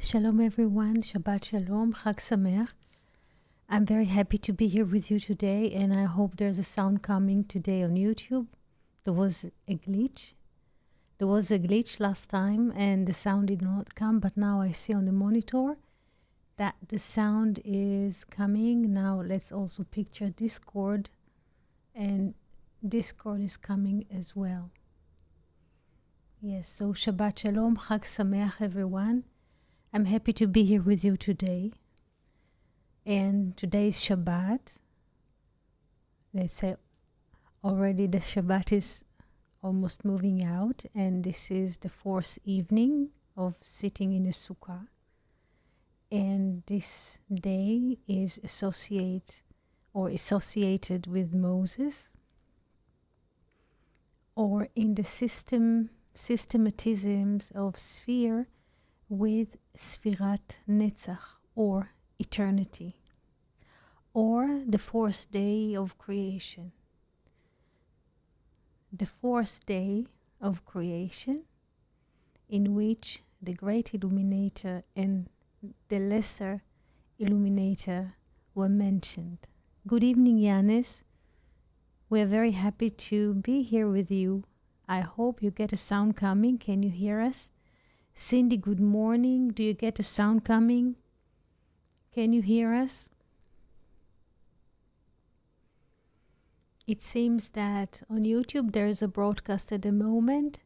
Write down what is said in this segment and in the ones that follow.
Shalom everyone, Shabbat Shalom, Chag Sameach. I'm very happy to be here with you today, and I hope there's a sound coming today on YouTube. There was a glitch. There was a glitch last time and the sound did not come, but now I see on the monitor that the sound is coming. Now let's also picture Discord, and Discord is coming as well. Yes, so Shabbat Shalom, Chag Sameach everyone. I'm happy to be here with you today. And today is Shabbat. Let's say already the Shabbat is almost moving out, and this is the fourth evening of sitting in a sukkah. And this day is associated with Moses, or in the systematisms of sphere with Sfirat Netzach, or eternity, or the fourth day of creation. The fourth day of creation, in which the great illuminator and the lesser illuminator were mentioned. Good evening, Yanis. We are very happy to be here with you. I hope you get a sound coming. Can you hear us? Cindy, good morning. Do you get a sound coming? Can you hear us? It seems that on YouTube there is a broadcast at the moment,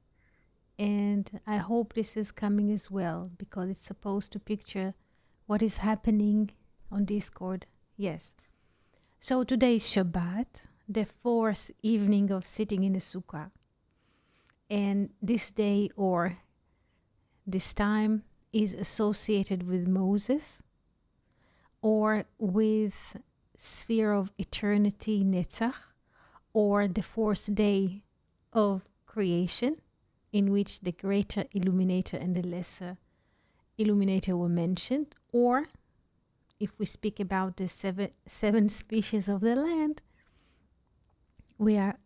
and I hope this is coming as well, because it's supposed to picture what is happening on Discord. Yes. So today is Shabbat, the fourth evening of sitting in the sukkah. And this day, or this time, is associated with Moses, or with sphere of eternity, Netzach, or the fourth day of creation, in which the greater illuminator and the lesser illuminator were mentioned, or if we speak about the seven species of the land, we are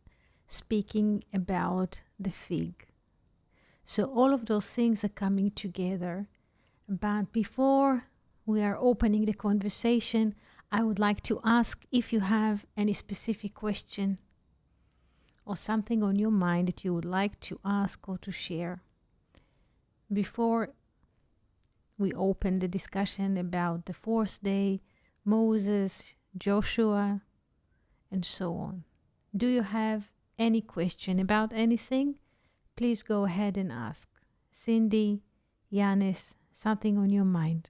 speaking about the fig. So all of those things are coming together. But before we are opening the conversation, I would like to ask if you have any specific question or something on your mind that you would like to ask or to share before we open the discussion about the fourth day, Moses, Joshua, and so on. Do you have any question about anything? Please go ahead and ask. Cindy, Yanis, something on your mind.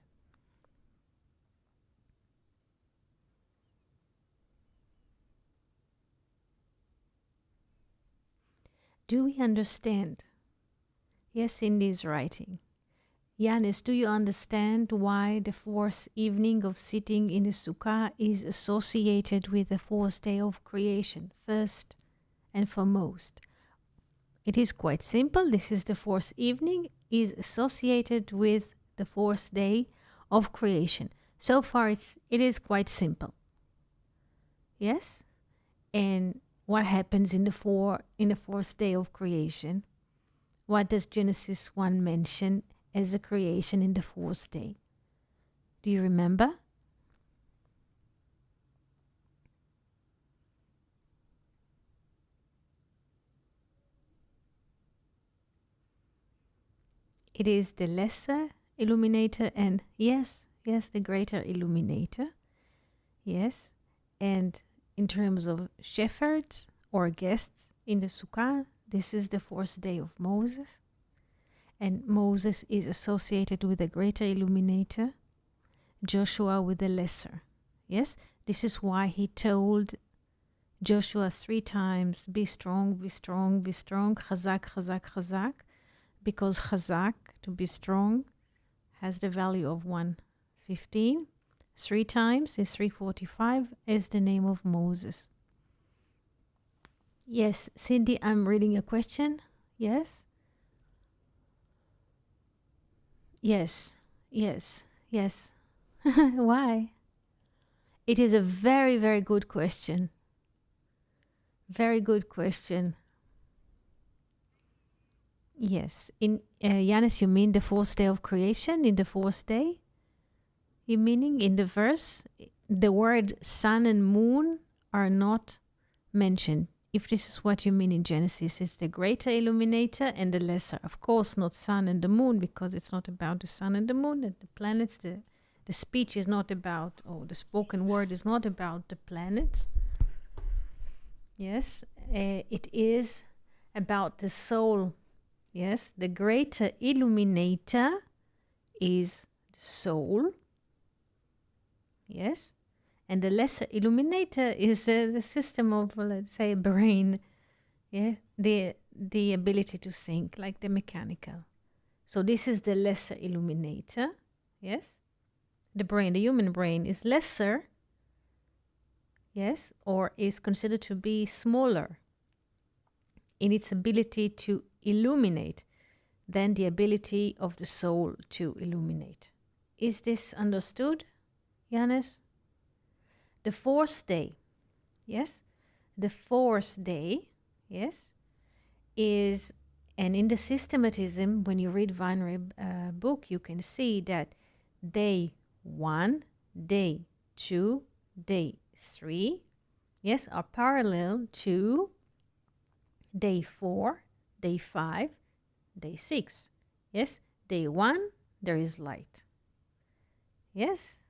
Do we understand? Yes, Cindy is writing. Yanis, do you understand why the fourth evening of sitting in the sukkah is associated with the fourth day of creation, first and foremost? It is quite simple. This is the fourth evening, is associated with the fourth day of creation. So far, it is quite simple. Yes? And what happens in the fourth day of creation? What does Genesis 1 mention as a creation in the fourth day? Do you remember? It is the lesser illuminator and yes, the greater illuminator. Yes. And in terms of shepherds or guests in the sukkah, this is the fourth day of Moses. And Moses is associated with the greater illuminator, Joshua with the lesser. Yes, this is why he told Joshua 3 times, be strong, be strong, be strong, chazak, chazak, chazak, because chazak, to be strong, has the value of 115. 3 times is 345 as the name of Moses. Yes, Cindy, I'm reading a question. Yes? Yes. Why? It is a very, very good question. Very good question. Yes. In Yanis, you mean the fourth day of creation? In the fourth day? You meaning in the verse, the word sun and moon are not mentioned. If this is what you mean in Genesis, it's the greater illuminator and the lesser. Of course, not sun and the moon, because it's not about the sun and the moon and the planets. The speech is not about, or the spoken word is not about the planets. Yes, it is about the soul. Yes, the greater illuminator is the soul. Yes, and the lesser illuminator is the system of, let's say, brain. Yeah, the ability to think, like the mechanical. So this is the lesser illuminator. Yes, the brain, the human brain, is lesser. Yes, or is considered to be smaller in its ability to illuminate than the ability of the soul to illuminate. Is this understood, Yanis? The fourth day, yes? The fourth day, yes, is, and in the systematism, when you read Weinreb book, you can see that day 1, day 2, day 3, yes, are parallel to day 4, day 5, day 6. Yes, day 1, there is light. Yes,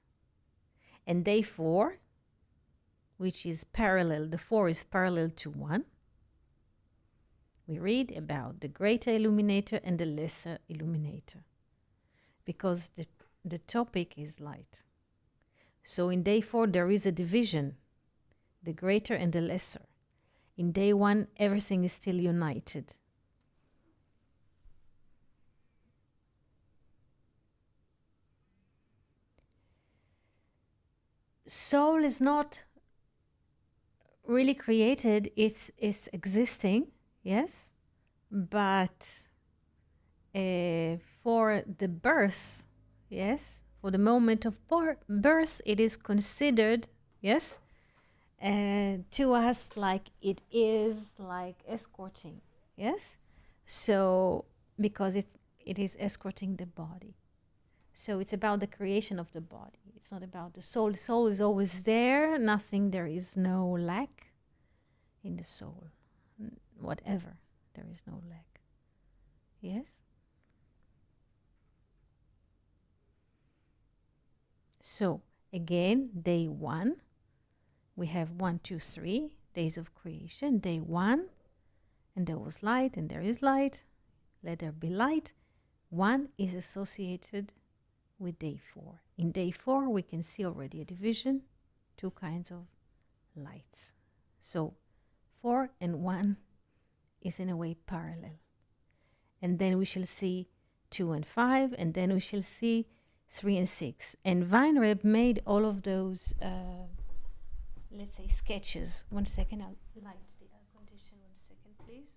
and day 4, which is parallel, the 4 is parallel to 1. We read about the greater illuminator and the lesser illuminator, because the topic is light. So in day 4, there is a division, the greater and the lesser. In day 1, everything is still united. Soul is not really created, it's existing, yes, but for the birth, yes, for the moment of birth, it is considered, yes, to us like it is like escorting, yes, so because it is escorting the body. So it's about the creation of the body. It's not about the soul. The soul is always there. Nothing, there is no lack in the soul. Whatever, there is no lack. Yes? So, again, day 1. We have 1, 2, 3 days of creation. Day 1, and there was light, and there is light. Let there be light. 1 is associated with day 4. In day 4, we can see already a division, 2 kinds of lights. So 4 and 1 is in a way parallel. And then we shall see 2 and 5, and then we shall see 3 and 6. And Weinreb made all of those, let's say, sketches. 1 second, I'll light the air condition. 1 second, please.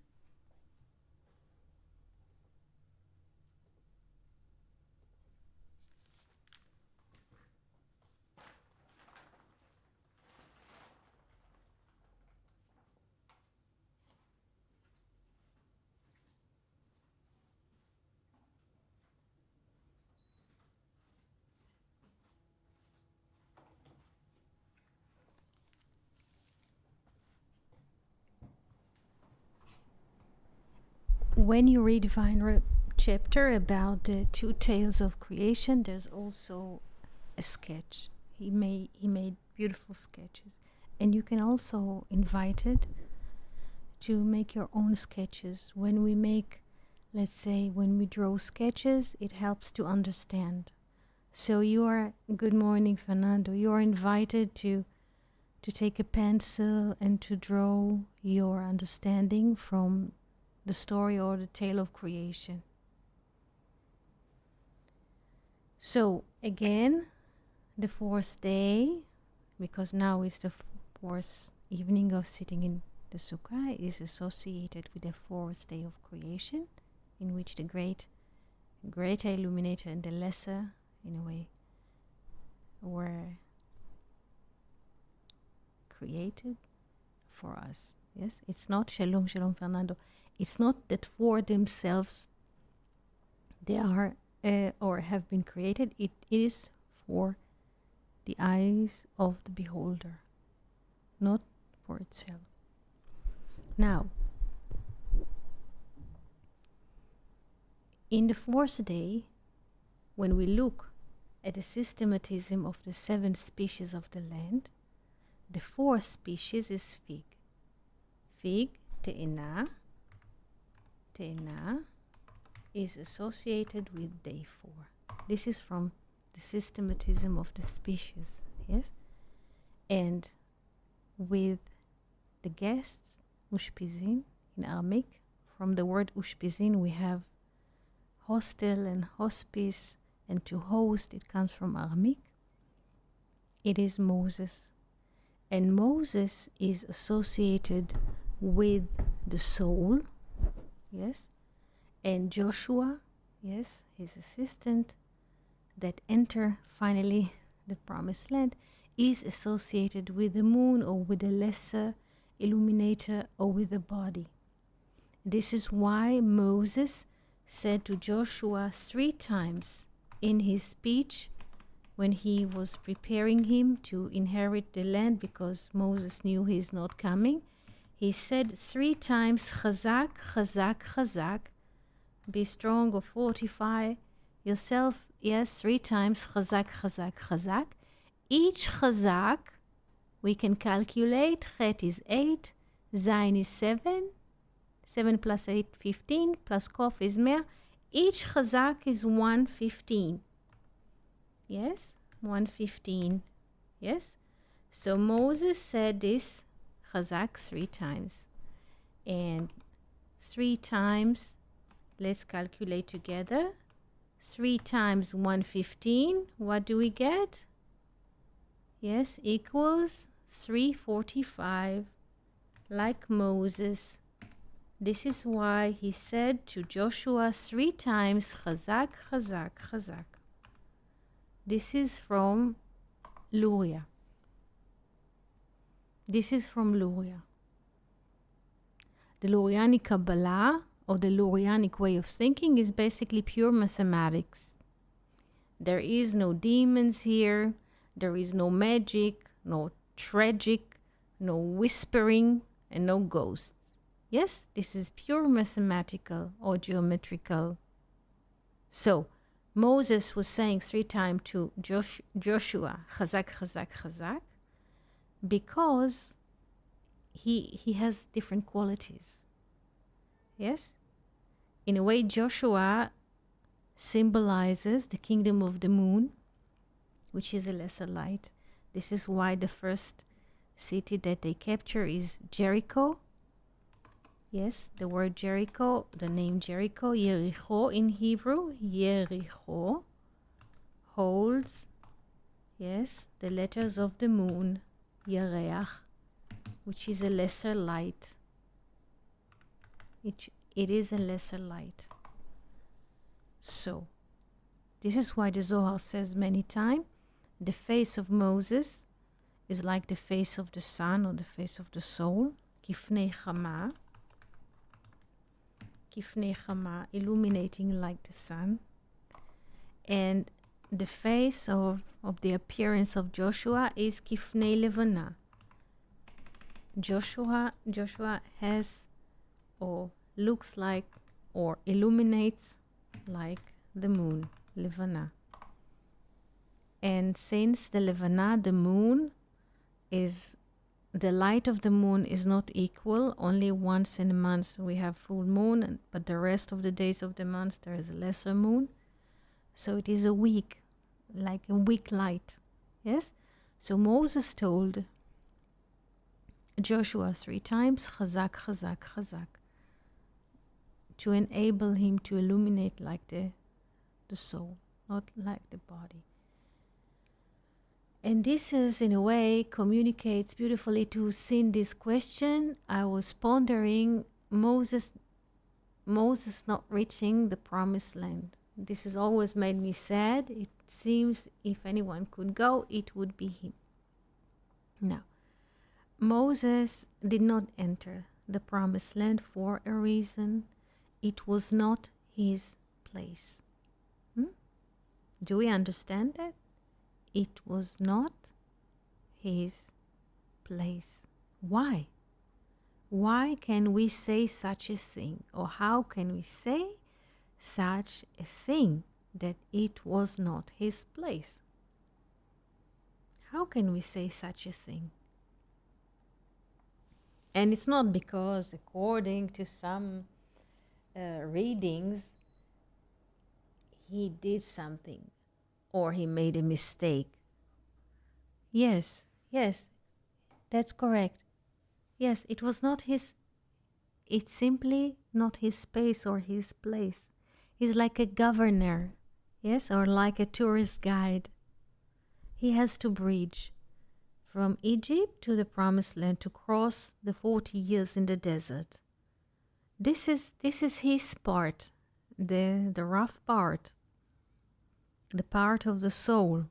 When you read Weinreb chapter about the 2 tales of creation, there's also a sketch. He made beautiful sketches, and you can also invite it to make your own sketches. When we make, let's say, when we draw sketches, it helps to understand. So you are, good morning, Fernando, you are invited to take a pencil and to draw your understanding from the story or the tale of creation. So again, the 4th day, because now it's the 4th evening of sitting in the Sukkah, is associated with the 4th day of creation, in which the greater illuminator and the lesser, in a way, were created for us. Yes, it's not Shalom, Shalom, Fernando. It's not that for themselves they are or have been created. It is for the eyes of the beholder, not for itself. Now, in the fourth day, when we look at the systematism of the 7 species of the land, the 4th species is fig. Fig, te'ena, is associated with day 4. This is from the systematism of the species, yes? And with the guests, ushpizin, in Aramaic, from the word ushpizin we have hostel and hospice, and to host, it comes from Aramaic. It is Moses. And Moses is associated with the soul, yes? And Joshua, yes, his assistant, that enter finally the promised land, is associated with the moon or with a lesser illuminator or with the body. This is why Moses said to Joshua 3 times in his speech when he was preparing him to inherit the land, because Moses knew he is not coming. He said 3 times, Chazak, Chazak, Chazak, be strong or fortify yourself. Yes, 3 times, Chazak, Chazak, Chazak. Each Chazak, we can calculate, Chet is 8, Zayin is 7, 7 plus 8, 15, plus Kof is Mer. Each Chazak is 115. Yes, 115. Yes. So Moses said this Chazak 3 times. And 3 times, let's calculate together. 3 times 115, what do we get? Yes, equals 345, like Moses. This is why he said to Joshua 3 times, Chazak, Chazak, Chazak. This is from Luria. This is from Luria. The Lurianic Kabbalah, or the Lurianic way of thinking, is basically pure mathematics. There is no demons here. There is no magic, no tragic, no whispering, and no ghosts. Yes, this is pure mathematical or geometrical. So, Moses was saying 3 times to Joshua, Chazak, Chazak, Chazak, because he has different qualities. Yes? In a way, Joshua symbolizes the kingdom of the moon, which is a lesser light. This is why the first city that they capture is Jericho. Yes, the word Jericho, the name Jericho, Yericho in Hebrew, Yericho, holds, yes, the letters of the moon, Yereach, which is a lesser light. It is a lesser light. So, this is why the Zohar says many times, the face of Moses is like the face of the sun or the face of the soul, Kifnei Chama, Kifnei Chama, illuminating like the sun. And the face of the appearance of Joshua is Kifnei Levana. Joshua has or looks like or illuminates like the moon, Levana. And since the Levana, the moon, is the light of the moon is not equal. Only once in a month we have full moon, but the rest of the days of the month there is a lesser moon. So it is a weak, like a weak light. Yes? So Moses told Joshua 3 times, Chazak, Chazak, Chazak, to enable him to illuminate like the soul, not like the body. And this is, in a way, communicates beautifully to Cindy's question. I was pondering Moses not reaching the promised land. This has always made me sad. It seems if anyone could go, it would be him. Now, Moses did not enter the promised land for a reason. It was not his place. Do we understand that? It was not his place. Why? Why can we say such a thing? Or how can we say such a thing that it was not his place? How can we say such a thing? And it's not because, according to some readings, he did something or he made a mistake. Yes, that's correct. Yes, it was not his, it's simply not his space or his place. He's like a governor, yes, or like a tourist guide. He has to bridge from Egypt to the promised land to cross the 40 years in the desert. This is his part, the rough part, the part of the soul.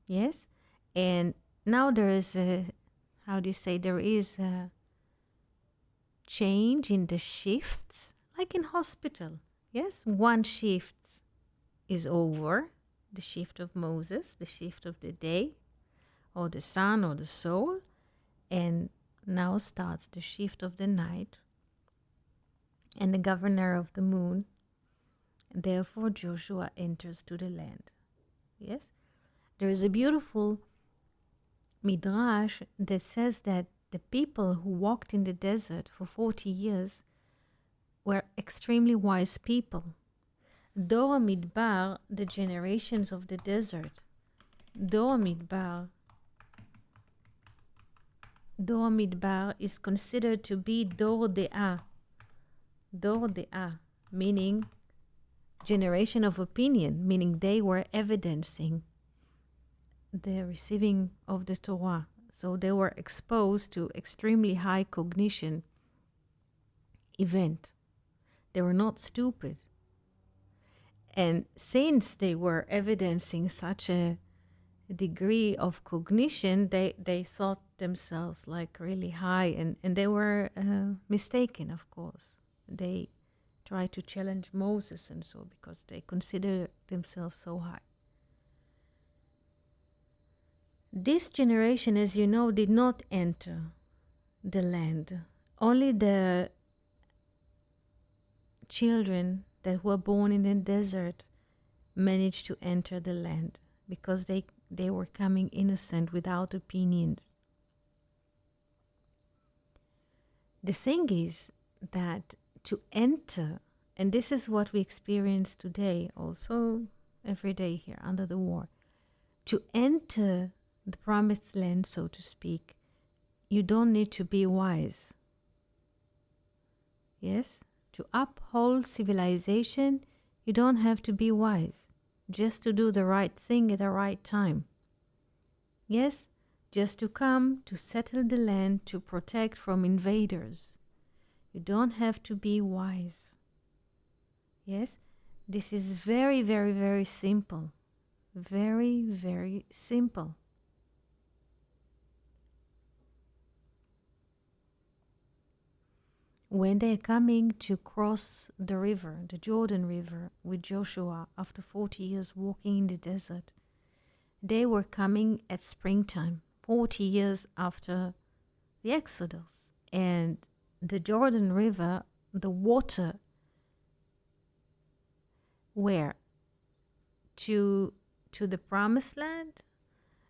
Yes? And now there is a, how do you say, there is a change in the shifts, like in hospital. Yes? One shift is over, the shift of Moses, the shift of the day, or the sun or the soul, and now starts the shift of the night and the governor of the moon. Therefore Joshua enters to the land. Yes? There is a beautiful midrash that says that the people who walked in the desert for 40 years were extremely wise people. Dor Midbar, the generations of the desert. Dor Midbar is considered to be Dor De'ah. Dor De'ah, meaning generation of opinion, meaning they were evidencing the receiving of the Torah. So they were exposed to extremely high cognition event. They were not stupid. And since they were evidencing such a degree of cognition, they thought themselves like really high, and they were mistaken, of course. They tried to challenge Moses and so, because they consider themselves so high. This generation, as you know, did not enter the land. Only the children that were born in the desert managed to enter the land, because they were coming innocent, without opinions. The thing is that to enter, and this is what we experience today, also every day here under the war, to enter the promised land, so to speak, you don't need to be wise. Yes? To uphold civilization, you don't have to be wise. Just to do the right thing at the right time. Yes? Just to come to settle the land, to protect from invaders. You don't have to be wise. Yes? This is very, very, very simple. Very, very simple. When they're coming to cross the river, the Jordan River, with Joshua after 40 years walking in the desert, they were coming at springtime, 40 years after the Exodus. And the Jordan River, the water, where? To the promised land?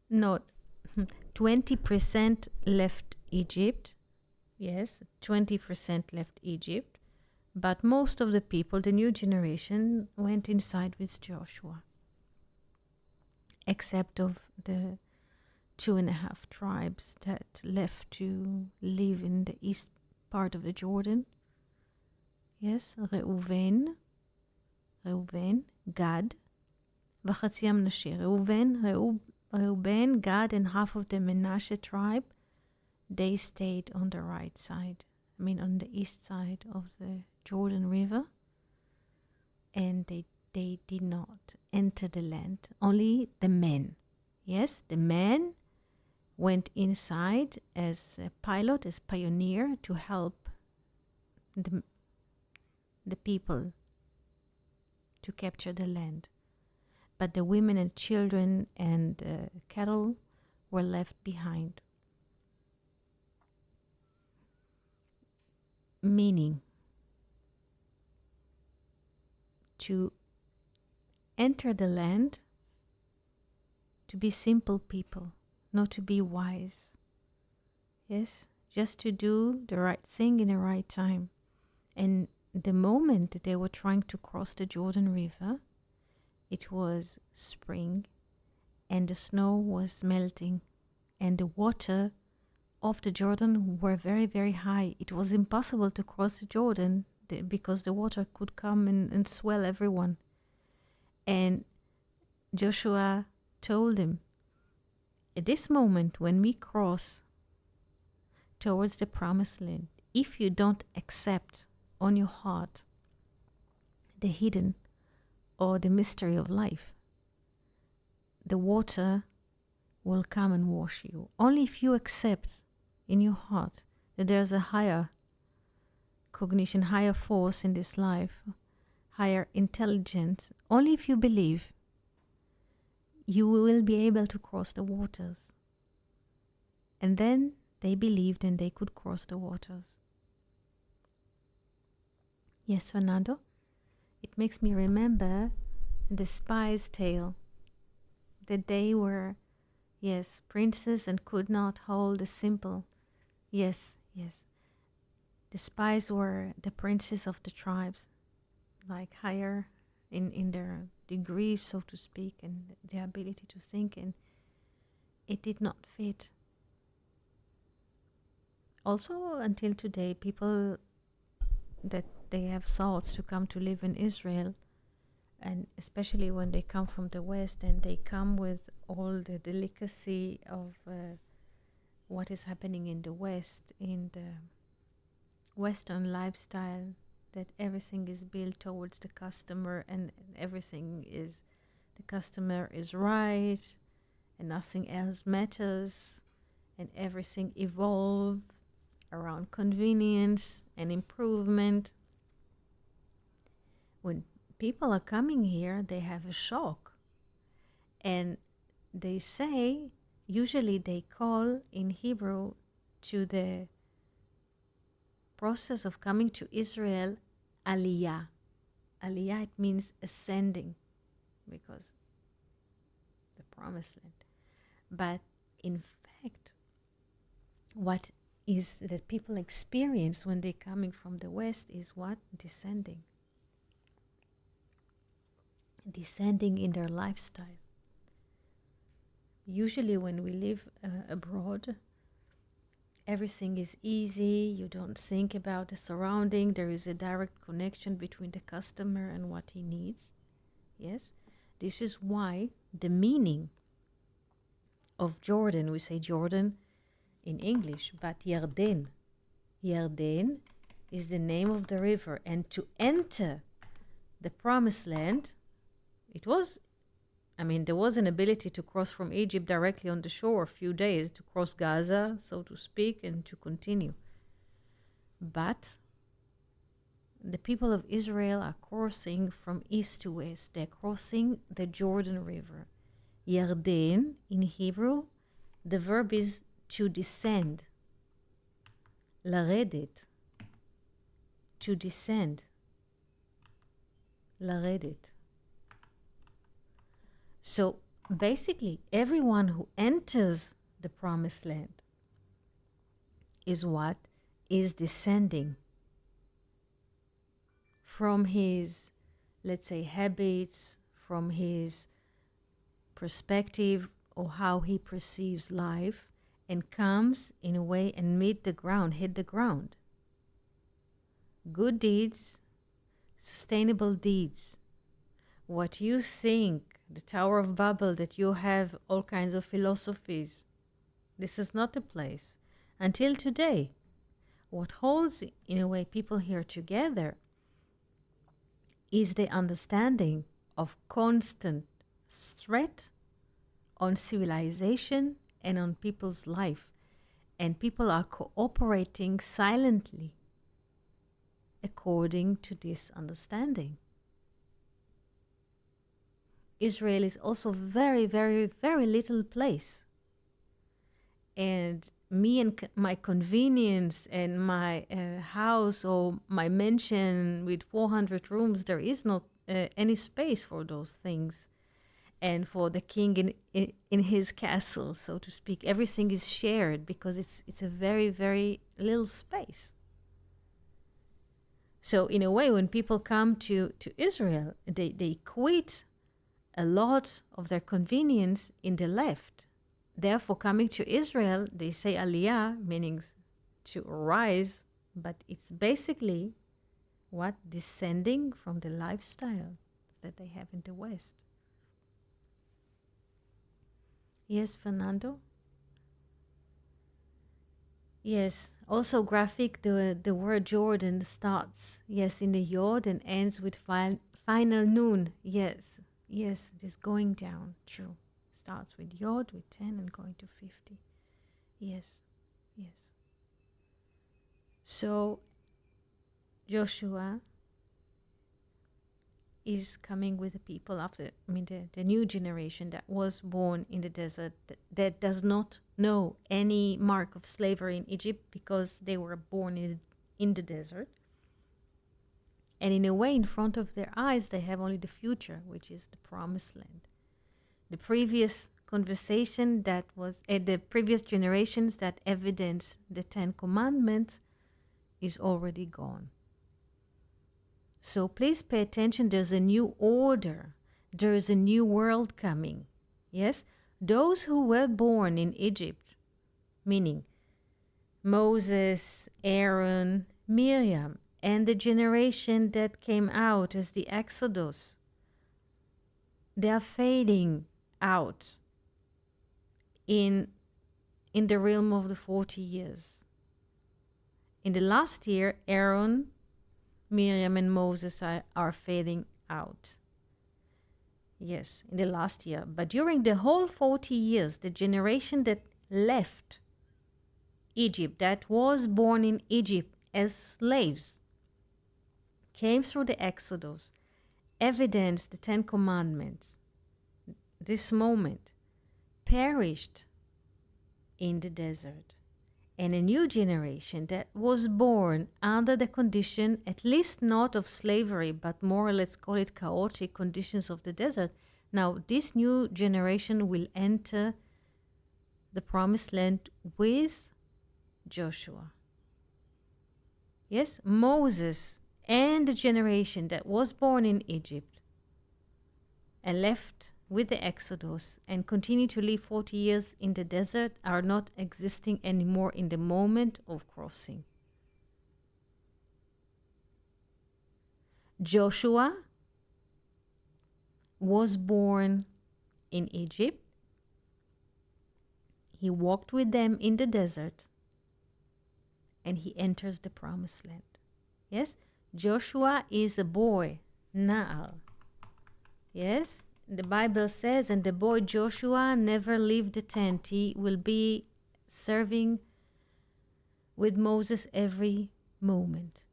No, 20% left Egypt. Yes, 20% left Egypt. But most of the people, the new generation, went inside with Joshua. Except of the 2.5 tribes that left to live in the east part of the Jordan. Yes, Reuven, Gad, וחצי המנשה. Reuben, Gad, and half of the Menashe tribe, they stayed on the right side. I mean, on the east side of the Jordan River. And they did not enter the land. Only the men. Yes, the men went inside as a pilot, as pioneer, to help the people to capture the land. But the women and children and cattle were left behind. Meaning, to enter the land, to be simple people, not to be wise. Yes, just to do the right thing in the right time. And the moment that they were trying to cross the Jordan River, it was spring and the snow was melting and the water of the Jordan were very, very high. It was impossible to cross the Jordan because the water could come and swell everyone. And Joshua told him, at this moment when we cross towards the promised land, if you don't accept on your heart the hidden or the mystery of life, the water will come and wash you. Only if you accept in your heart that there's a higher cognition, higher force in this life, higher intelligence, only if you believe, you will be able to cross the waters. And then they believed and they could cross the waters. Yes, Fernando? It makes me remember the spies' tale, that they were, yes, princes and could not hold the simple. Yes, yes. The spies were the princes of the tribes, like higher in their degrees, so to speak, and the ability to think, and it did not fit. Also, until today, people that they have thoughts to come to live in Israel, and especially when they come from the West and they come with all the delicacy of what is happening in the West, in the Western lifestyle, that everything is built towards the customer and everything is, the customer is right and nothing else matters and everything evolves around convenience and improvement. When people are coming here, they have a shock. And they say, usually they call in Hebrew to the process of coming to Israel, Aliyah. Aliyah, it means ascending, because the promised land. But in fact, what is that people experience when they're coming from the West is what? Descending. Descending in their lifestyle. Usually when we live abroad, everything is easy, you don't think about the surrounding, there is a direct connection between the customer and what he needs. Yes, this is why the meaning of Jordan, we say Jordan in English, but Yarden. Yarden is the name of the river, and to enter the promised land, there was an ability to cross from Egypt directly on the shore a few days, to cross Gaza, so to speak, and to continue. But the people of Israel are crossing from east to west. They're crossing the Jordan River. Yarden, in Hebrew, the verb is to descend. Laredet, to descend. Laredet. So basically, everyone who enters the promised land is what? Is descending from his, let's say, habits, from his perspective or how he perceives life, and comes in a way and hit the ground. Good deeds, sustainable deeds. What you think, the Tower of Babel, that you have all kinds of philosophies. This is not the place. Until today, what holds, in a way, people here together is the understanding of constant threat on civilization and on people's life. And people are cooperating silently according to this understanding. Israel is also very, very, very little place. And me and my convenience and my house or my mansion with 400 rooms, there is not any space for those things. And for the king in his castle, so to speak, everything is shared because it's a very, very little space. So in a way, when people come to Israel, they quit a lot of their convenience in the left. Therefore, coming to Israel, they say aliyah, meaning to rise, but it's basically what? Descending from the lifestyle that they have in the West. Yes, Fernando? Yes, also graphic, the word Jordan starts, yes, in the yod and ends with final noon. Yes, yes, this going down, true. Starts with yod, with 10 and going to 50. Yes, yes. So Joshua is coming with the people after, the new generation that was born in the desert, that does not know any mark of slavery in Egypt because they were born in the desert. And in a way, in front of their eyes, they have only the future, which is the promised land. The previous conversation that was, the previous generations that evidence the 10 Commandments is already gone. So please pay attention. There's a new order. There is a new world coming. Yes? Those who were born in Egypt, meaning Moses, Aaron, Miriam, and the generation that came out as the Exodus, they are fading out in the realm of the 40 years. In the last year, Aaron, Miriam and Moses are fading out. Yes, in the last year. But during the whole 40 years, the generation that left Egypt, that was born in Egypt as slaves, came through the Exodus, evidenced the 10 Commandments, this moment, perished in the desert. And a new generation that was born under the condition, at least not of slavery, but more, let's call it chaotic conditions of the desert. Now, this new generation will enter the promised land with Joshua. Yes, Moses and the generation that was born in Egypt and left with the Exodus and continue to live 40 years in the desert are not existing anymore in the moment of crossing. Joshua was born in Egypt. He walked with them in the desert and he enters the promised land. Yes, Joshua is a boy, Na'al. Yes, the Bible says, and the boy Joshua never left the tent. He will be serving with Moses every moment.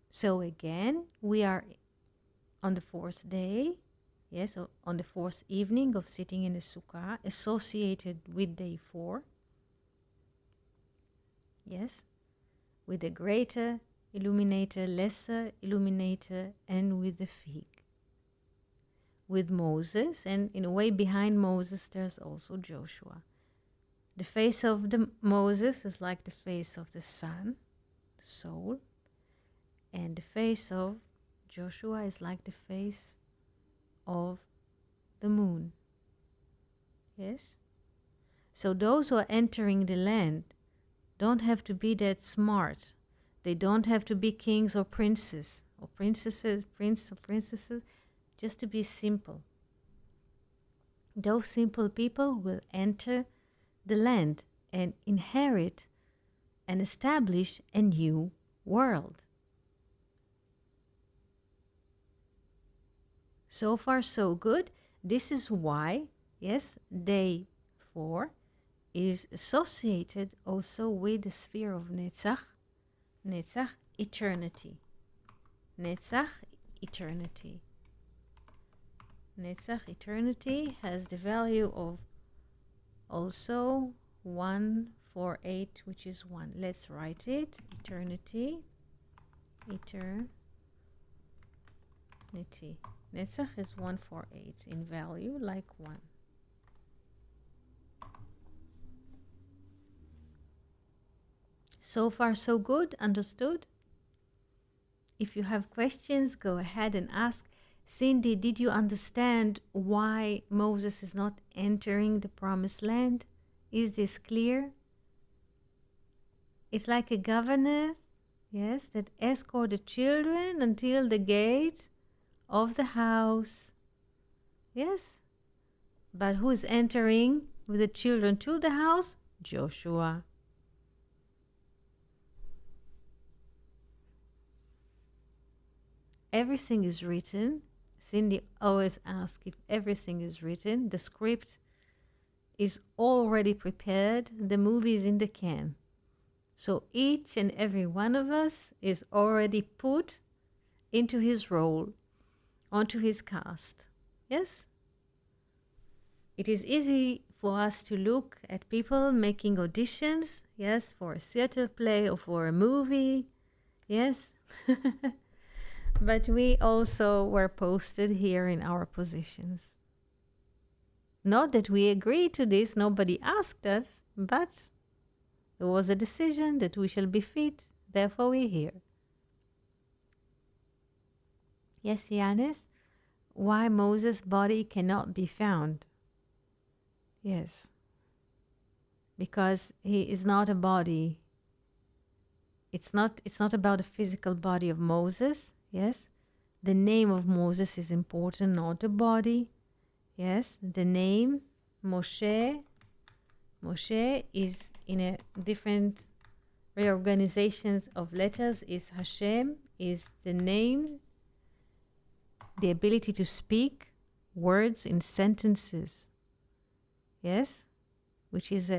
So again, we are on the 4th day, yes, on the 4th evening of sitting in the Sukkah, associated with day 4. Yes, with the greater illuminator, lesser illuminator, and with the fig. With Moses, and in a way behind Moses, there's also Joshua. The face of the Moses is like the face of the sun, the soul, and the face of Joshua is like the face of the moon. Yes? So those who are entering the land don't have to be that smart. They don't have to be kings or princes or princesses, just to be simple. Those simple people will enter the land and inherit and establish a new world. So far, so good. This is why, yes, day 4 is associated also with the sphere of Netzach. Netzach, eternity. Netzach, eternity. Netzach, eternity has the value of also 148, which is 1. Let's write it. Eternity. Eternity. Netzach is 148 in value, like 1. So far, so good. Understood? If you have questions, go ahead and ask. Cindy, did you understand why Moses is not entering the promised land? Is this clear? It's like a governess, yes, that escort the children until the gate of the house. Yes. But who is entering with the children to the house? Joshua. Everything is written. Cindy always asks if everything is written. The script is already prepared. The movie is in the can. So each and every one of us is already put into his role, onto his cast. Yes? It is easy for us to look at people making auditions, yes, for a theater play or for a movie, yes. But we also were posted here in our positions. Not that we agreed to this, nobody asked us, but there was a decision that we shall be fit, therefore we're here. Yes, Yanis? Why Moses' body cannot be found? Yes. Because he is not a body. It's not about the physical body of Moses. Yes. The name of Moses is important, not the body. Yes. The name Moshe. Moshe is in a different reorganizations of letters. Is Hashem, is the name, the ability to speak words in sentences. Yes. Which is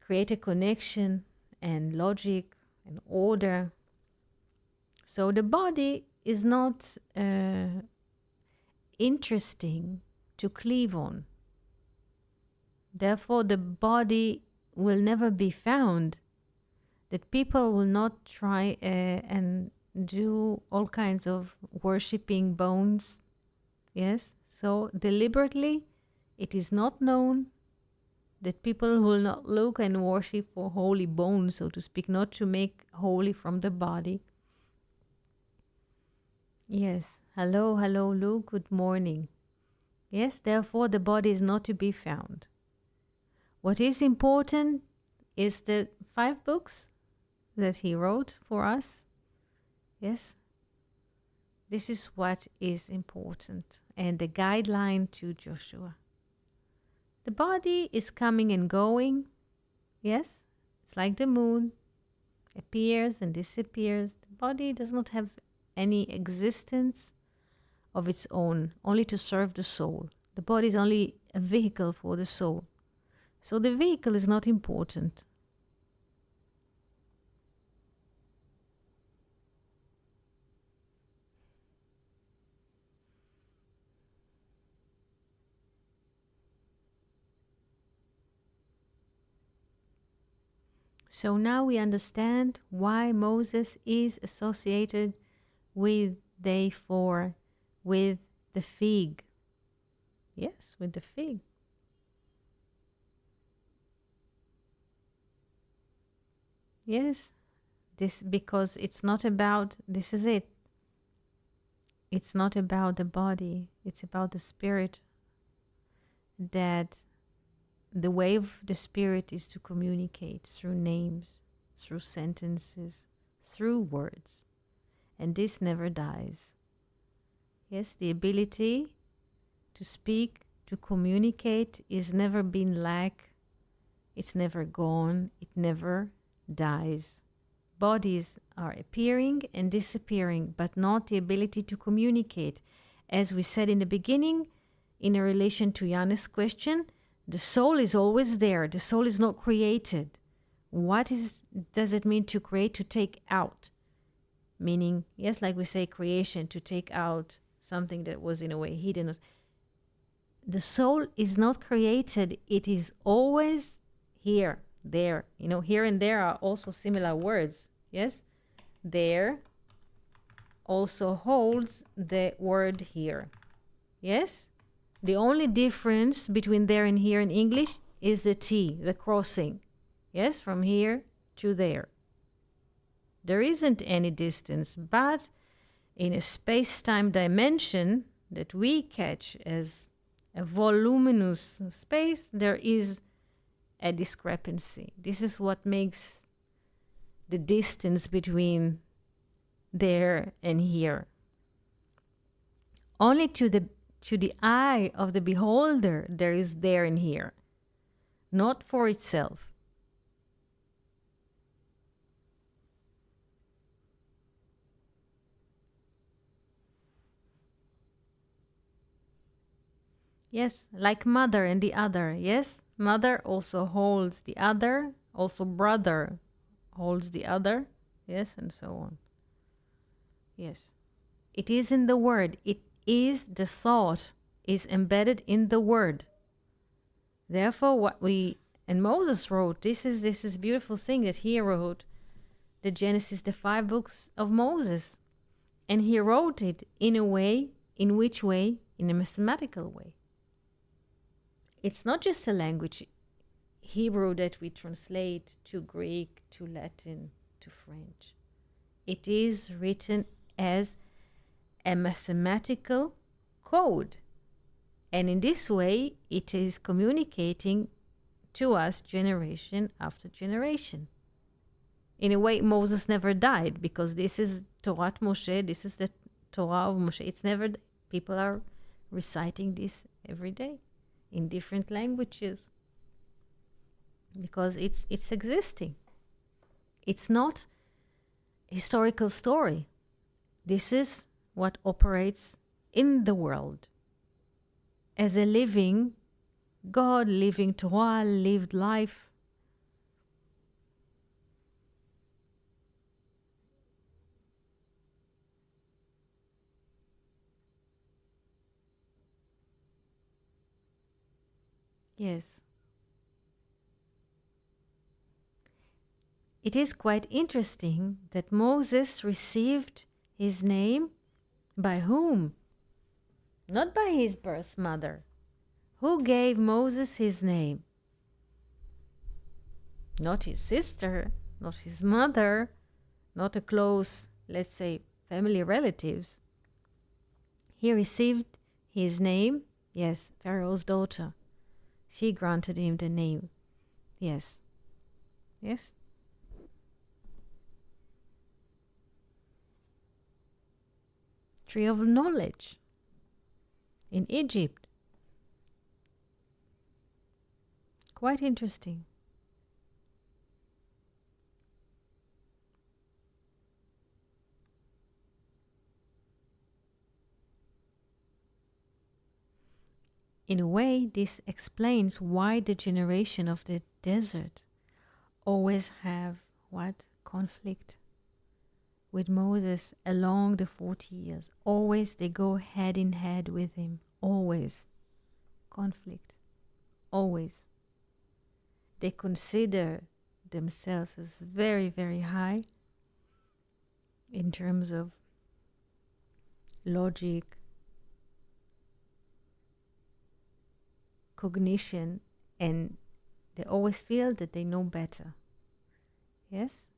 create a connection and logic and order. So the body is not interesting to cleave on. Therefore, the body will never be found. That people will not try and do all kinds of worshipping bones. Yes. So deliberately, it is not known that people will not look and worship for holy bones, so to speak, not to make holy from the body. Yes. Hello, Luke. Good morning. Yes, therefore the body is not to be found. What is important is the 5 books that he wrote for us. Yes. This is what is important, and the guideline to Joshua. The body is coming and going. Yes, it's like the moon, appears and disappears. The body does not have any existence of its own, only to serve the soul. The body is only a vehicle for the soul. So the vehicle is not important. So now we understand why Moses is associated with day 4, with the fig. Yes, with the fig. Yes, this because it's not about, this is it. It's not about the body, it's about the spirit. That the way of the spirit is to communicate through names, through sentences, through words. And this never dies. Yes, the ability to speak, to communicate is never been lack. It's never gone. It never dies. bodies are appearing and disappearing, but not the ability to communicate. As we said in the beginning, in a relation to Yannis' question, the soul is always there. The soul is not created. Does it mean to create? To take out. Meaning, yes, like we say creation, to take out something that was in a way hidden. The soul is not created. It is always here, there. Here and there are also similar words. Yes? There also holds the word here. Yes? The only difference between there and here in English is the T, the crossing. Yes? From here to there. There isn't any distance, but in a space-time dimension that we catch as a voluminous space, there is a discrepancy. This is what makes the distance between there and here. Only to the eye of the beholder there is there and here, not for itself. Yes, like mother and the other. Yes, mother also holds the other, also brother holds the other. Yes, and so on. Yes. It is in the word. It is the thought is embedded in the word. Therefore, and Moses wrote, this is a beautiful thing that he wrote, the Genesis, the 5 books of Moses. And he wrote it in a way, in which way? In a mathematical way. It's not just a language, Hebrew, that we translate to Greek, to Latin, to French. It is written as a mathematical code. And in this way, it is communicating to us generation after generation. In a way, Moses never died, because this is Torah Moshe, this is the Torah of Moshe. It's never, people are reciting this every day in different languages, because it's existing. It's not a historical story. This is what operates in the world as a living God, living Torah, lived life. Yes. It is quite interesting that Moses received his name by whom? Not by his birth mother. Who gave Moses his name? Not his sister, not his mother, not a close, let's say, family relatives. He received his name, yes, Pharaoh's daughter. She granted him the name. Yes. Yes. Tree of knowledge in Egypt. Quite interesting. In a way, this explains why the generation of the desert always have what? Conflict with Moses along the 40 years. Always they go head in head with him. Always. Conflict. Always. They consider themselves as very, very high in terms of logic, cognition, and they always feel that they know better. Yes?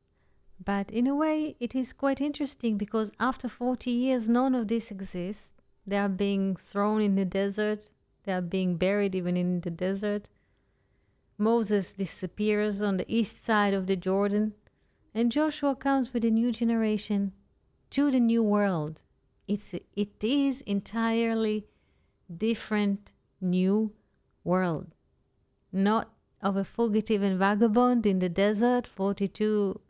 But in a way, it is quite interesting, because after 40 years, none of this exists. They are being thrown in the desert. They are being buried even in the desert. Moses disappears on the east side of the Jordan, and Joshua comes with a new generation to the new world. It is entirely different new world, not of a fugitive and vagabond in the desert, 42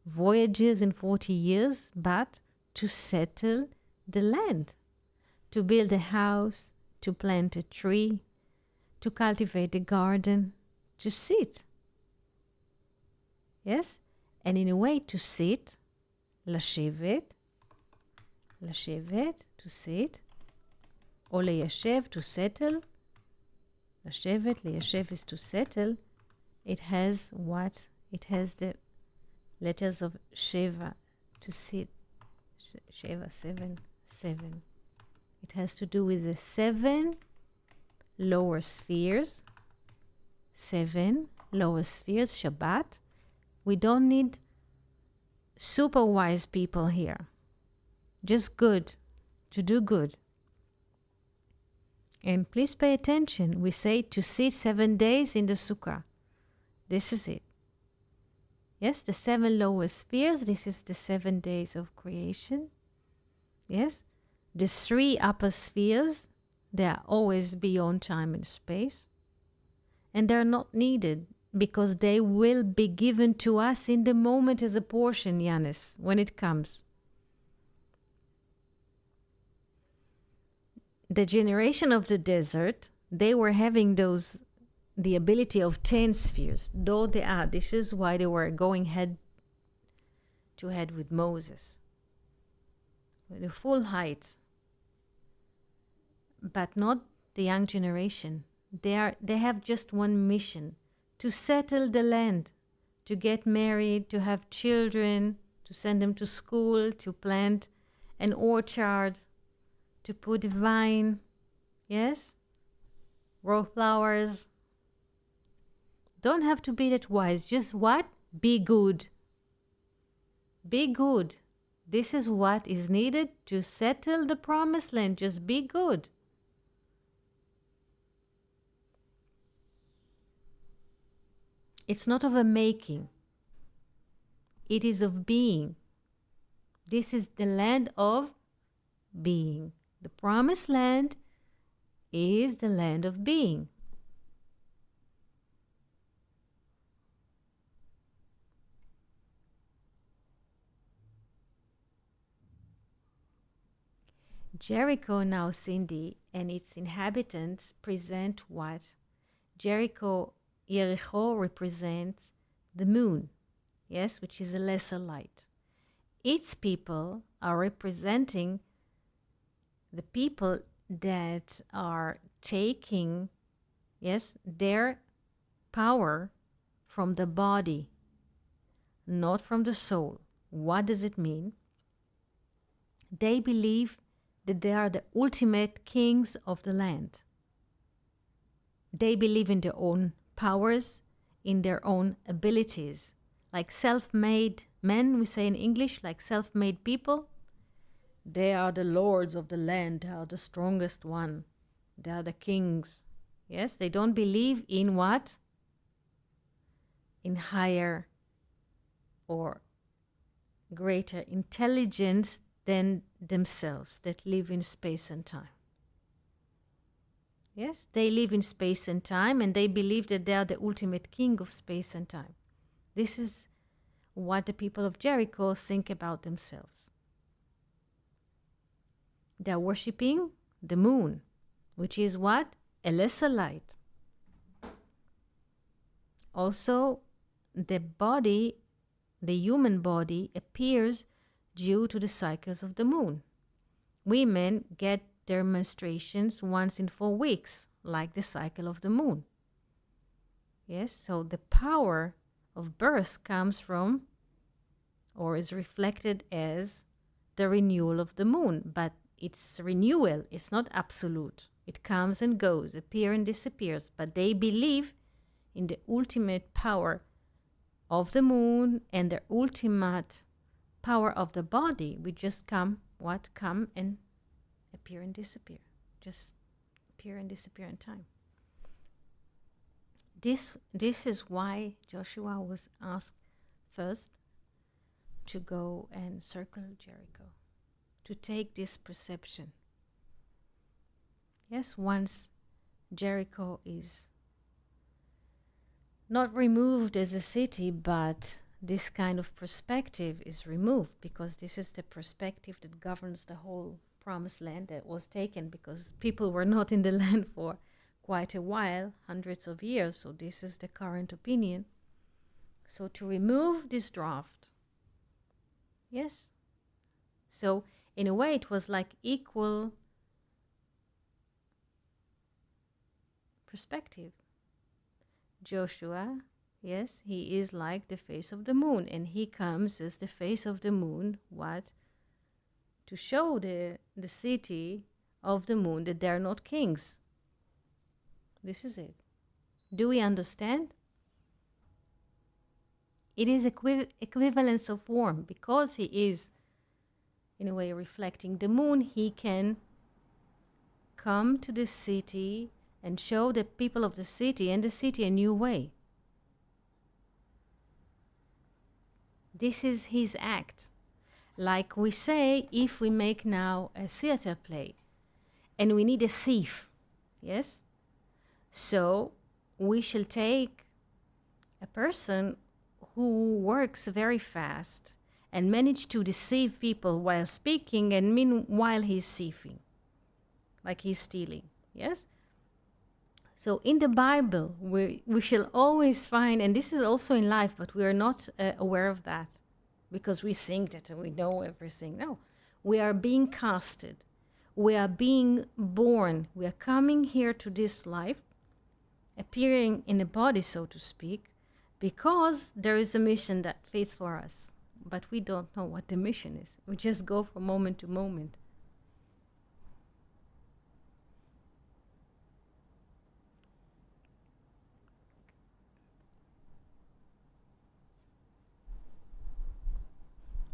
voyages in 40 years, but to settle the land, to build a house, to plant a tree, to cultivate a garden, to sit. Yes? And in a way to sit, לשבת, to sit, או ליישב, to settle. לשבת, ליישב is to settle. It has what? It has the letters of Sheva, to sit. Sheva, seven. It has to do with the 7 lower spheres. 7 lower spheres, Shabbat. We don't need super wise people here. Just good, to do good. And please pay attention. We say to sit 7 days in the sukkah. This is it. Yes, the 7 lower spheres. This is the 7 days of creation. Yes, the 3 upper spheres, they are always beyond time and space. And they're not needed because they will be given to us in the moment as a portion, Yanis, when it comes. The generation of the desert, they were having the ability of 10 spheres. Though they are, this is why they were going head to head with Moses. With the full height. But not the young generation. They have just one mission: to settle the land, to get married, to have children, to send them to school, to plant an orchard, to put a vine, yes? Grow flowers. Don't have to be that wise. Just what? Be good. Be good. This is what is needed to settle the promised land. Just be good. It's not of a making. It is of being. This is the land of being. The promised land is the land of being. Jericho now, Cindy, and its inhabitants present what? Jericho represents the moon, yes, which is a lesser light. Its people are representing the people that are taking, yes, their power from the body, not from the soul. What does it mean? They believe that they are the ultimate kings of the land. They believe in their own powers, in their own abilities. Like self-made men, we say in English, like self-made people. They are the lords of the land. They are the strongest one. They are the kings. Yes, they don't believe in what? In higher or greater intelligence than themselves that live in space and time. Yes, they live in space and time, and they believe that they are the ultimate king of space and time. This is what the people of Jericho think about themselves. They are worshipping the moon, which is what? A lesser light. Also, the body, the human body, appears due to the cycles of the moon. Women get their menstruations once in 4 weeks, like the cycle of the moon. Yes, so the power of birth comes from, or is reflected as, the renewal of the moon. But it's renewal, it's not absolute. It comes and goes, appears and disappears. But they believe in the ultimate power of the moon and the ultimate power of the body. We just come and appear and disappear. Just appear and disappear in time. This is why Joshua was asked first to go and circle Jericho, to take this perception. Yes, once Jericho is not removed as a city, but this kind of perspective is removed, because this is the perspective that governs the whole promised land that was taken, because people were not in the land for quite a while, hundreds of years. So this is the current opinion. So to remove this draft, yes. So in a way, it was like equal perspective. Joshua, yes, he is like the face of the moon, and he comes as the face of the moon. What? To show the city of the moon that they're not kings. This is it. Do we understand? It is equivalence of form. Because he is, in a way, reflecting the moon, he can come to the city and show the people of the city and the city a new way. This is his act. Like we say, if we make now a theater play and we need a thief, yes? So we shall take a person who works very fast and manage to deceive people while speaking, and meanwhile he's thieving, like he's stealing, yes? So in the Bible, we shall always find, and this is also in life, but we are not aware of that because we think that we know everything. No, we are being casted. We are being born. We are coming here to this life, appearing in a body, so to speak, because there is a mission that fits for us. But we don't know what the mission is. We just go from moment to moment.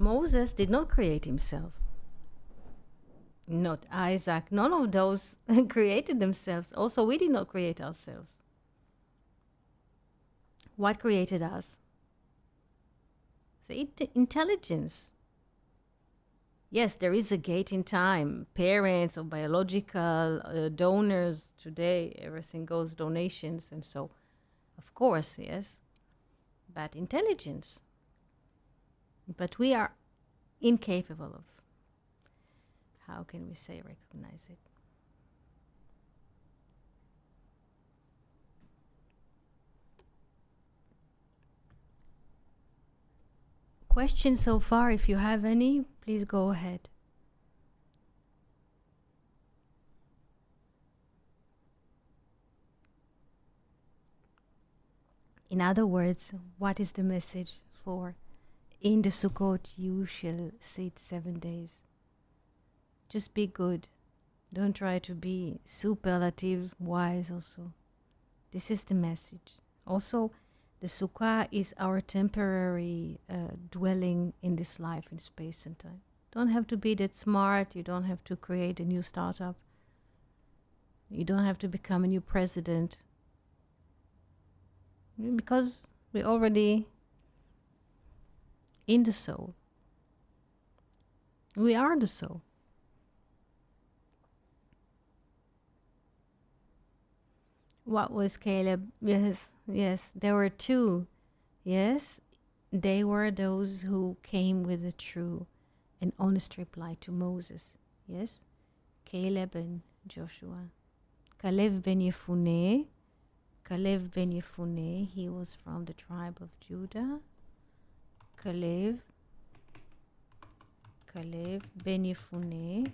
Moses did not create himself. Not Isaac. None of those created themselves. Also, we did not create ourselves. What created us? The intelligence. Yes, there is a gate in time. Parents or biological donors. Today, everything goes donations, and so, of course, yes. But intelligence. But we are incapable of, how can we say, recognize it? Questions so far? If you have any, please go ahead. In other words, what is the message for? In the Sukkot you shall sit 7 days. Just be good. Don't try to be superlative, wise also. This is the message. Also, the Sukkah is our temporary dwelling in this life, in space and time. Don't have to be that smart. You don't have to create a new startup. You don't have to become a new president. Because we're already in the soul. We are the soul. What was Caleb? Yes, yes, there were two. Yes, they were those who came with a true and honest reply to Moses. Yes, Caleb and Joshua. Caleb ben Yefuneh. Caleb ben Yefuneh, he was from the tribe of Judah. Caleb ben Yefuneh,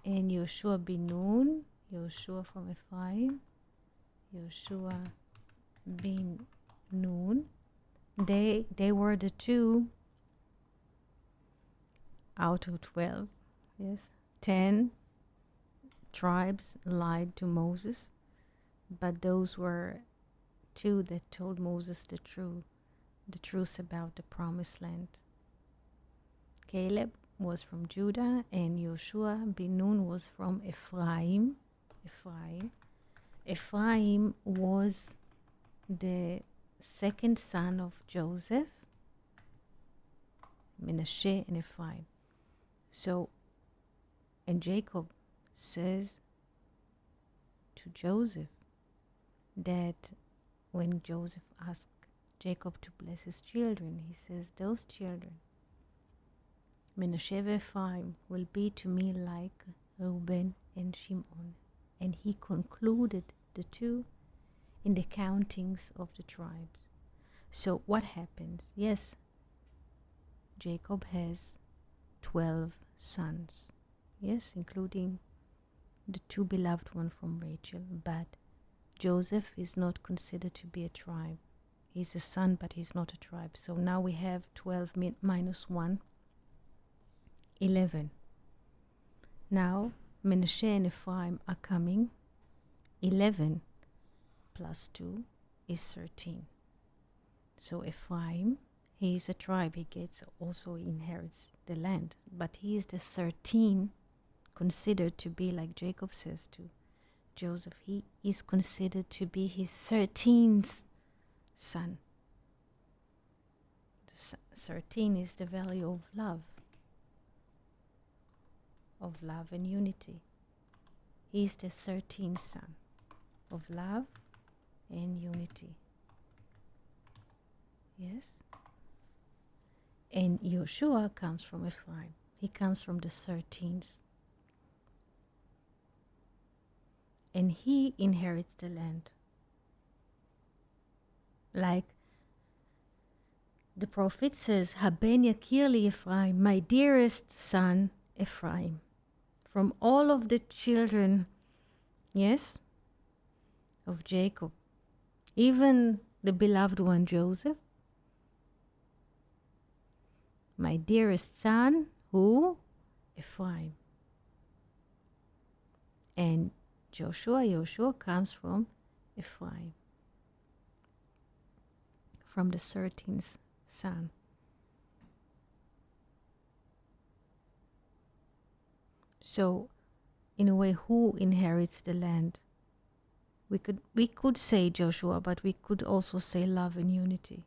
and Yoshua bin Nun, Yoshua from Ephraim, Yoshua bin Nun. They were the two out of 12. Yes, 10 tribes lied to Moses, but those were two that told Moses the truth about the promised land. Caleb was from Judah, and Yoshua bin Nun was from Ephraim. Ephraim was the second son of Joseph, Menashe and Ephraim. So, and Jacob says to Joseph that when Joseph asked Jacob to bless his children, he says, those children, Menashe and Ephraim, will be to me like Reuben and Shimon. And he concluded the two in the countings of the tribes. So what happens? Yes, Jacob has 12 sons. Yes, including the two beloved ones from Rachel. But Joseph is not considered to be a tribe. He's a son, but he's not a tribe. So now we have 12 minus 1, 11. Now Menashe and Ephraim are coming. 11 plus 2 is 13. So Ephraim, he is a tribe. He also inherits the land. But he is the 13, considered to be, like Jacob says to Joseph, he is considered to be his 13th son. The 13 is the value of love and unity. He is the 13th son of love and unity. Yes? And Joshua comes from Ephraim. He comes from the 13th. And he inherits the land. Like the prophet says, Haben yakir li Ephraim, my dearest son Ephraim. From all of the children, yes, of Jacob, even the beloved one Joseph, my dearest son, who? Ephraim. And Joshua comes from Ephraim, from the 13th son. So, in a way, who inherits the land? We could say Joshua, but we could also say love and unity.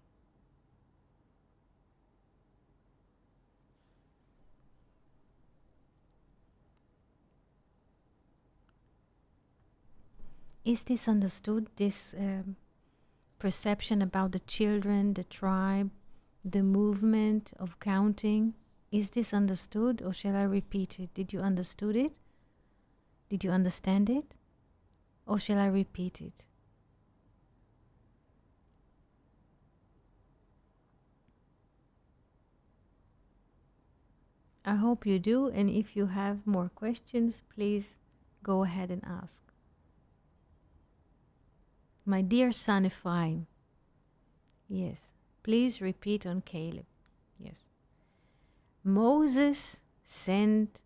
Is this understood, this perception about the children, the tribe, the movement of counting? Is this understood, or shall I repeat it? Did you understood it? Did you understand it? Or shall I repeat it? I hope you do, and if you have more questions, please go ahead and ask. My dear son Ephraim. Yes. Please repeat on Caleb. Yes. Moses sent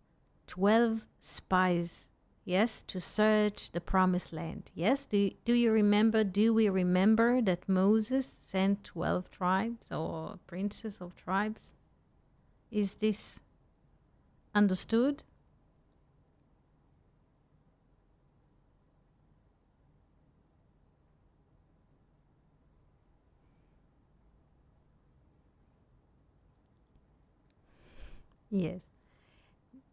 12 spies, yes, to search the promised land. Yes, do you remember, do we remember that Moses sent 12 tribes or princes of tribes? Is this understood? Yes.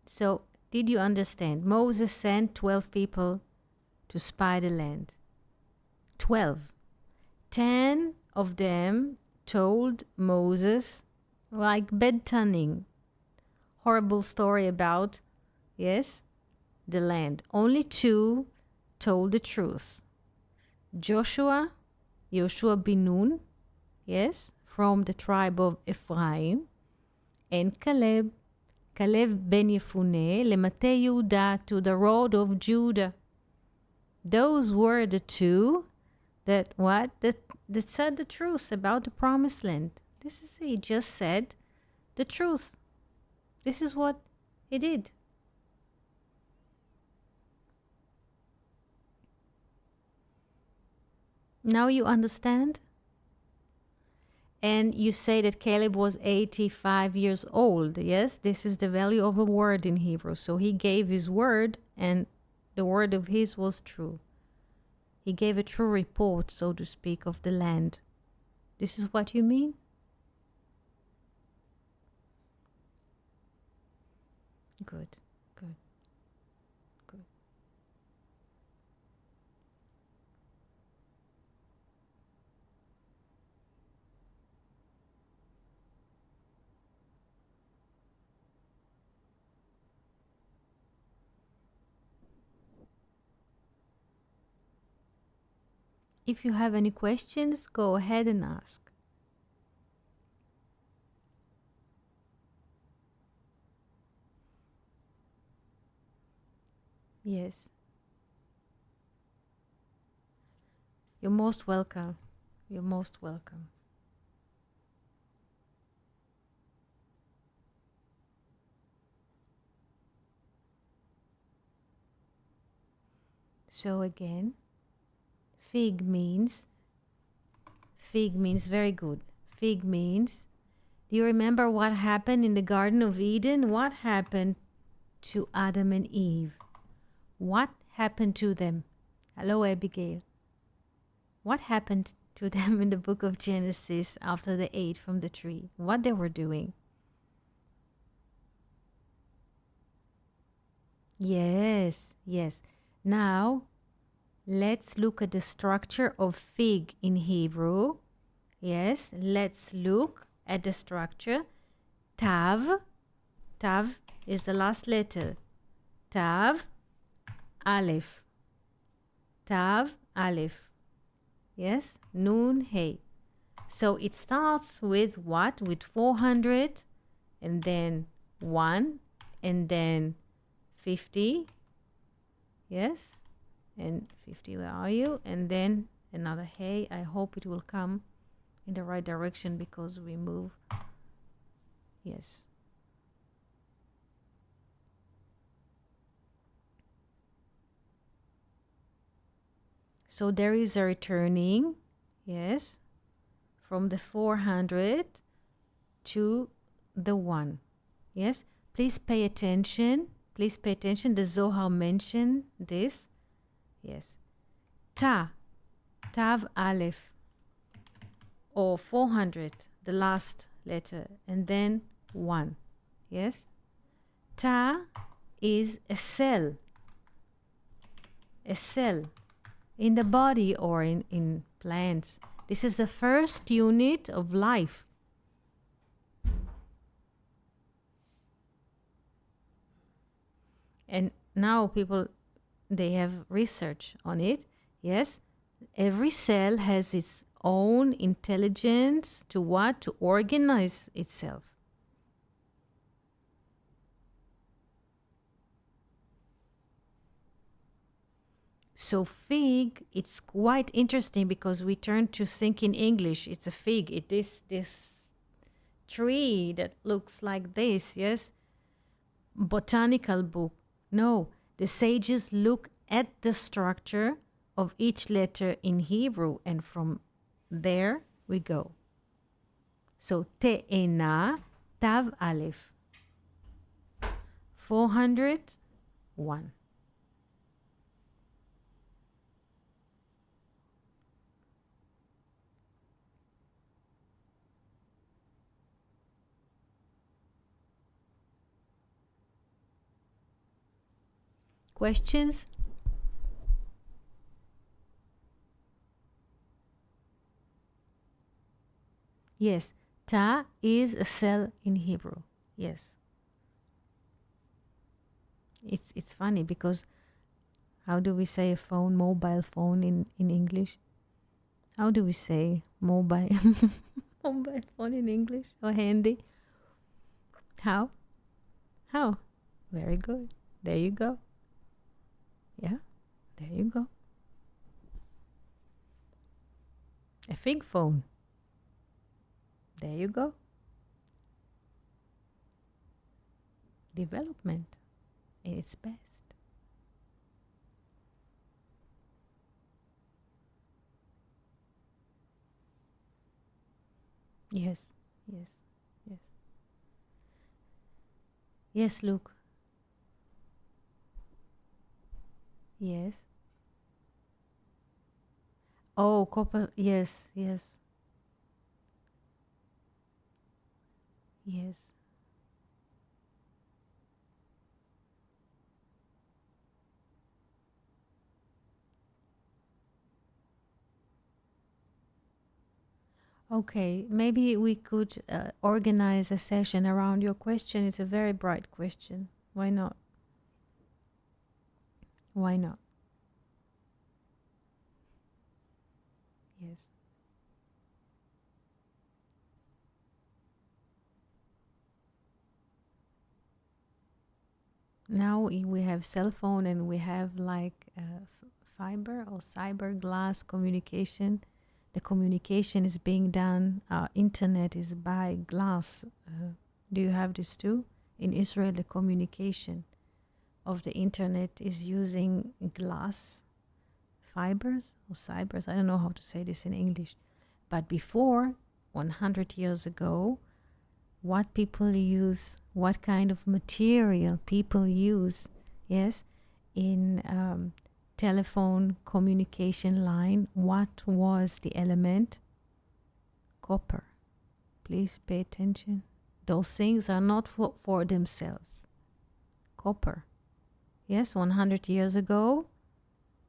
So, did you understand? Moses sent 12 people to spy the land. 12. 10 of them told Moses, like bedtunning, horrible story about, yes, the land. Only 2 told the truth. Joshua bin Nun, yes, from the tribe of Ephraim, and Caleb ben Yefuneh, Lemate Yehuda, to the road of Judah. Those were the 2 that said the truth about the promised land. This is, he just said the truth. This is what he did. Now you understand? And you say that Caleb was 85 years old. Yes, this is the value of a word in Hebrew. So he gave his word, and the word of his was true. He gave a true report, so to speak, of the land. This is what you mean? Good, good, good. if you have any questions, go ahead and ask. Yes. You're most welcome. You're most welcome. So again, fig means very good. Fig means, do you remember what happened in the Garden of Eden? What happened to Adam and Eve? What happened to them? Hello, Abigail. What happened to them in the book of Genesis after they ate from the tree? What they were doing? Yes, yes. Now, let's look at the structure of fig in Hebrew. Yes, let's look at the structure. Tav. Tav is the last letter. Tav, Aleph. Tav, Aleph. Yes, Nun, Hey. So it starts with what? With 400, and then 1, and then 50. Yes, and 50, where are you? And then another Hey. I hope it will come in the right direction because we move. Yes. So there is a returning, yes, from the 400 to the 1. Yes, please pay attention. Please pay attention. The Zohar mentioned this. Yes. Ta, Tav Aleph, or 400, the last letter, and then 1. Yes. Ta is a cell. A cell in the body or in plants. This is the first unit of life. And now people, they have research on it. Yes, every cell has its own intelligence to what? To organize itself. So fig, it's quite interesting because we turn to think in English. It's a fig. It is this tree that looks like this, yes? Botanical book. No, the sages look at the structure of each letter in Hebrew, and from there we go. So Te'ena, Tav Aleph. 401. Questions? Yes, Ta is a cell in Hebrew. Yes. It's funny because how do we say a phone, mobile phone in English? How do we say mobile mobile phone in English or handy? How? How? Very good. There you go. Yeah, there you go. A fig phone. There you go. Development at its best. Yes, yes, yes. Yes, Luke. Yes. Oh, copper. Yes, yes, yes. Okay, maybe we could organize a session around your question. It's a very bright question. Why not? Why not? now we have cell phone and we have like fiber or cyber glass communication. The communication is being done, internet is by glass. Do you have this too? In Israel, the communication of the internet is using glass fibers or cybers. I don't know how to say this in English. But before, 100 years ago, what people use, what kind of material people use, yes, in telephone communication line, what was the element? Copper. Please pay attention. Those things are not for themselves. Copper. Yes, 100 years ago,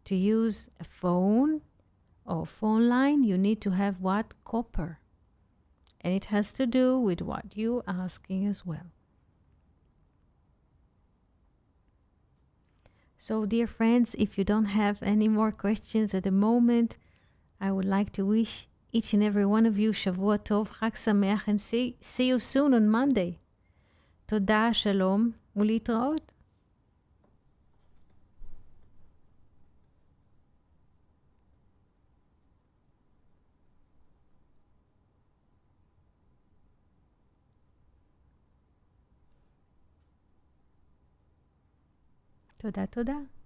to use a phone or phone line, you need to have what? Copper. And it has to do with what you're asking as well. So, dear friends, if you don't have any more questions at the moment, I would like to wish each and every one of you Shavua Tov, Chag Sameach, and see you soon on Monday. Toda, Shalom, ולהתראות. תודה, תודה.